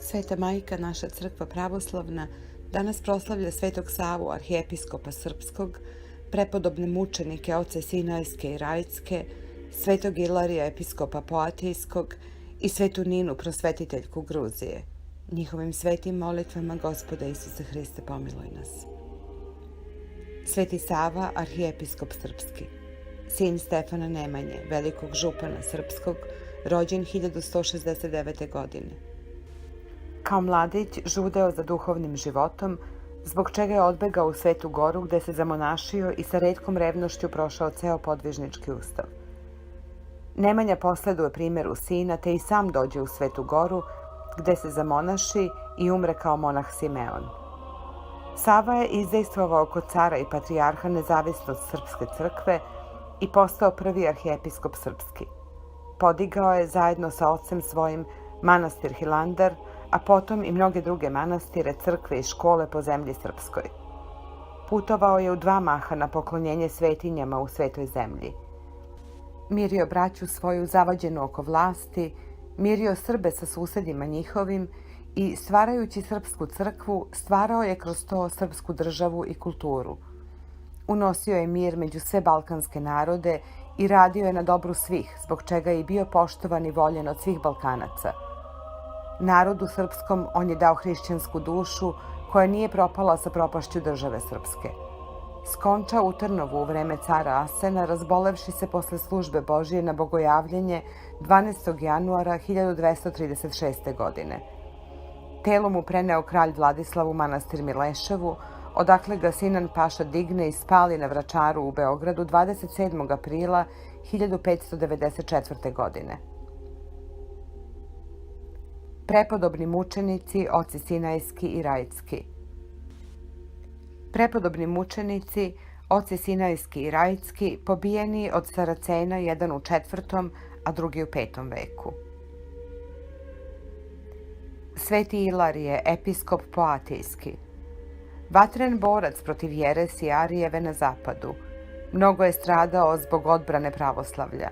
Sveta majka, naša crkva pravoslavna, danas proslavlja Svetog Savu, arhijepiskopa srpskog, prepodobne mučenike oce Sinajske i Rajtske, Svetog Ilarija, episkopa Poatijskog i Svetu Ninu, prosvetiteljku Gruzije. Njihovim svetim molitvama Gospoda Isuse Hriste, pomiluj nas. Sveti Sava, arhijepiskop srpski, sin Stefana Nemanje, velikog župana srpskog, rođen 1169. godine. Kao mladić žudeo za duhovnim životom, zbog čega je odbegao u Svetu Goru gde se zamonašio i sa retkom revnošću prošao ceo podvižnički ustav. Nemanja posleduje primeru sina te i sam dođe u Svetu Goru gde se zamonaši i umre kao monah Simeon. Sava je izdejstvovao kod cara i patrijarha nezavisnost srpske crkve i postao prvi arhijepiskop srpski. Podigao je zajedno sa ocem svojim manastir Hilandar, a potom i mnoge druge manastire, crkve i škole po zemlji srpskoj. Putovao je u 2 maha na poklonjenje svetinjama u svetoj zemlji. Mirio braću svoju zavađenu oko vlasti, mirio Srbe sa susedima njihovim i, stvarajući srpsku crkvu, stvarao je kroz to srpsku državu i kulturu. Unosio je mir među sve balkanske narode i radio je na dobru svih, zbog čega je i bio poštovan i voljen od svih Balkanaca. Narodu srpskom on je dao hrišćansku dušu koja nije propala sa propašću države srpske. Skončao u Trnovu u vreme cara Asena, razbolevši se posle službe Božije na bogojavljenje 12. januara 1236. godine. Telo mu preneo kralj Vladislav u manastir Mileševu, odakle ga Sinan Paša digne i spali na Vračaru u Beogradu 27. aprila 1594. godine. Prepodobni mučenici, oci Sinajski i Rajtski. Prepodobni mučenici, oci Sinajski i Rajtski, pobijeni od Saracena, jedan u 4., a drugi u 5. veku. Sveti Ilarije, episkop Poatijski. Vatren borac protiv jeresi Arijeve na zapadu. Mnogo je stradao zbog odbrane pravoslavlja.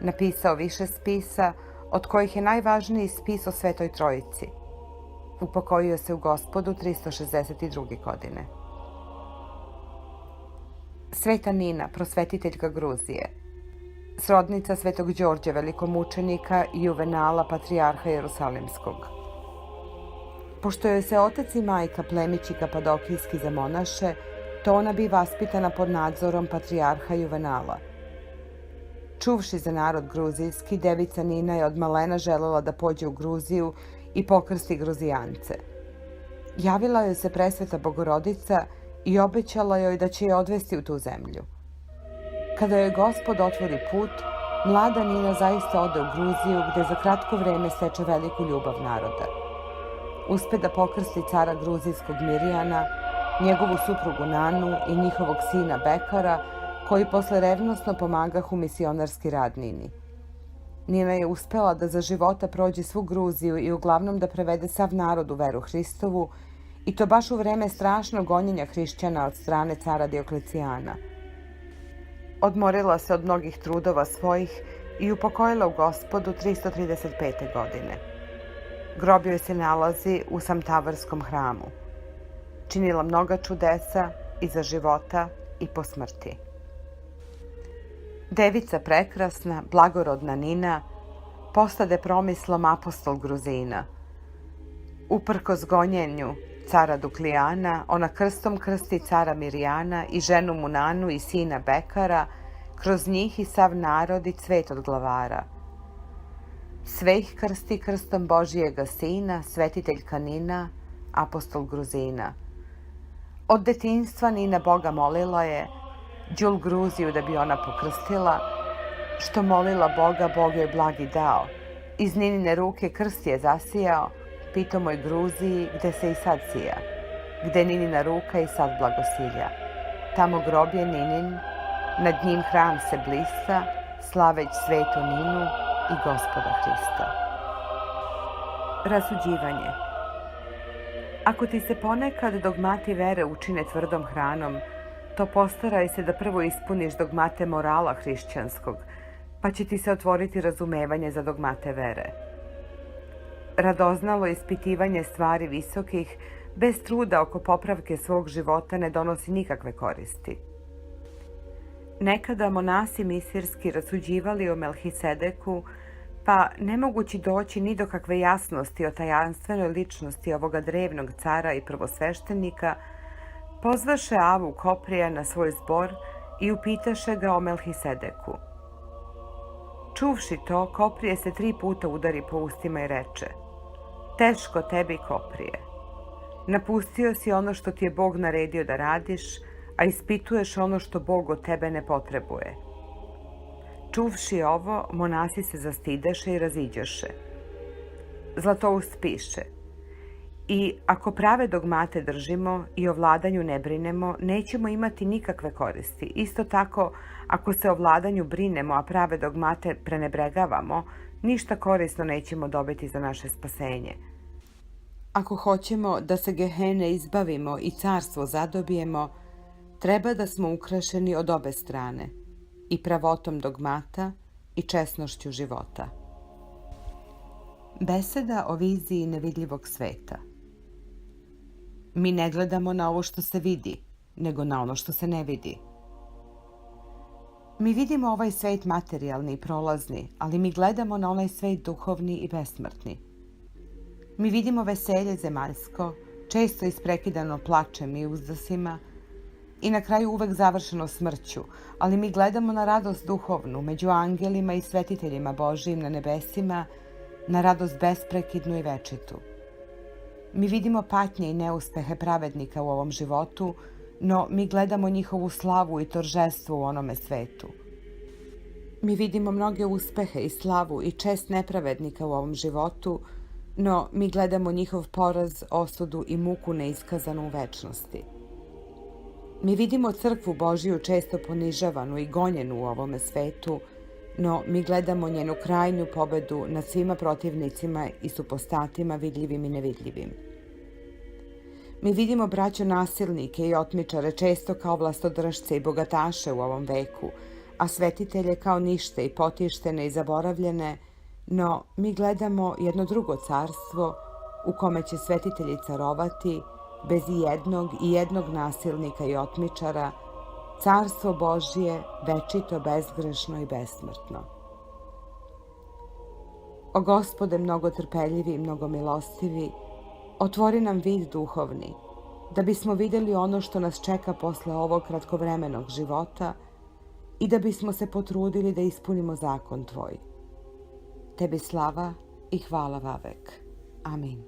Napisao više spisa, od kojih je najvažniji spis o Svetoj Trojici. Upokojio se u Gospodu 362. godine. Sveta Nina, prosvetiteljka Gruzije. Srodnica Svetog Đorđa, velikomučenika i Juvenala, patrijarha Jerusalimskog. Pošto joj se otac i majka plemići kapadokijski zamonaše, to ona bi vaspitana pod nadzorom patrijarha Juvenala. Čuvši za narod gruzijski, devica Nina je od malena želela da pođe u Gruziju i pokrsti Gruzijance. Javila joj se presveta Bogorodica i obećala joj da će je odvesti u tu zemlju. Kada joj Gospod otvori put, mlada Nina zaista ode u Gruziju, gde za kratko vreme steče veliku ljubav naroda. Uspe da pokrsti cara gruzijskog Mirjana, njegovu suprugu Nanu i njihovog sina Bekara, koji posle revnosno pomagahu misionarski rad Nini. Nina je uspela da za života prođe svu Gruziju i uglavnom da prevede sav narod u veru Hristovu, i to baš u vreme strašnog gonjenja hrišćana od strane cara Dioklecijana. Odmorila se od mnogih trudova svojih i upokojila u Gospodu 335. godine. Grob joj se nalazi u Samtavarskom hramu. Činila mnoga čudesa i za života i po smrti. Devica prekrasna, blagorodna Nina, postade promislom apostol Gruzina. Uprkos gonjenju cara Duklijana, ona krstom krsti cara Mirjana i ženu mu Nanu i sina Bekara, kroz njih i sav narod i cvet od glavara. Sve ih krsti krstom Božijega sina, svetiteljka Nina, apostol Gruzina. Od detinjstva Nina Boga molila je, đul Gruziju da bi ona pokrstila, što molila Boga, Bog joj blagi dao. Iz Ninine ruke krst je zasijao, pitomoj Gruziji, gde se i sad sija, gde Ninina ruka i sad blagosilja. Tamo grob je Ninin, nad njim hram se blista, slaveć svetu Ninu i Gospoda Hrista. Rasuđivanje. Ako ti se ponekad dogmati vere učine tvrdom hranom, to postaraj se da prvo ispuniš dogmate morala hrišćanskog, pa će ti se otvoriti razumevanje za dogmate vere. radoznalo ispitivanje stvari visokih, bez truda oko popravke svog života ne donosi nikakve koristi. Nekada monasi misirski rasuđivali o Melhisedeku, pa ne mogući doći ni do kakve jasnosti o tajanstvenoj ličnosti ovoga drevnog cara i prvosveštenika, pozvaše Avu Koprija na svoj zbor i upitaše ga o Melhisedeku. Čuvši to, Koprije se 3 puta udari po ustima i reče: teško tebi, Koprije. Napustio si ono što ti je Bog naredio da radiš, a ispituješ ono što Bog od tebe ne potrebuje. Čuvši ovo, monasi se zastideše i raziđoše. Zlatoust piše: i ako prave dogmate držimo i o vladanju ne brinemo, nećemo imati nikakve koristi. Isto tako, ako se o vladanju brinemo, a prave dogmate prenebregavamo, ništa korisno nećemo dobiti za naše spasenje. Ako hoćemo da se Gehene izbavimo i carstvo zadobijemo, treba da smo ukrašeni od obe strane, i pravotom dogmata i česnošću života. Beseda o viziji nevidljivog sveta. Mi ne gledamo na ovo što se vidi, nego na ono što se ne vidi. Mi vidimo ovaj svet materijalni i prolazni, ali mi gledamo na onaj svet duhovni i besmrtni. Mi vidimo veselje zemaljsko, često isprekidano plačem i uzdasima, i na kraju uvek završeno smrću, ali mi gledamo na radost duhovnu među angelima i svetiteljima Božijim na nebesima, na radost besprekidnu i večitu. Mi vidimo patnje i neuspehe pravednika u ovom životu, no mi gledamo njihovu slavu i торжество u onome svetu. Mi vidimo mnoge uspehe i slavu i čest nepravednika u ovom životu, no mi gledamo njihov poraz, osudu i muku neiskazanu u večnosti. Mi vidimo crkvu Božiju često ponižavanu i gonjenu u ovome svetu, no mi gledamo njenu krajnju pobedu nad svima protivnicima i supostatima vidljivim i nevidljivim. Mi vidimo braćo nasilnike i otmičare često kao vlastodržce i bogataše u ovom veku, a svetitelje kao nište i potištene i zaboravljene, no mi gledamo jedno drugo carstvo u kome će svetitelji carovati bez ijednog nasilnika i otmičara, carstvo Božije večito, bezgrešno i besmrtno. O Gospode mnogo trpeljivi i mnogo milostivi, otvori nam vid duhovni, da bismo vidjeli ono što nas čeka posle ovog kratkovremenog života i da bismo se potrudili da ispunimo zakon Tvoj. Tebi slava i hvala vavek. Amin.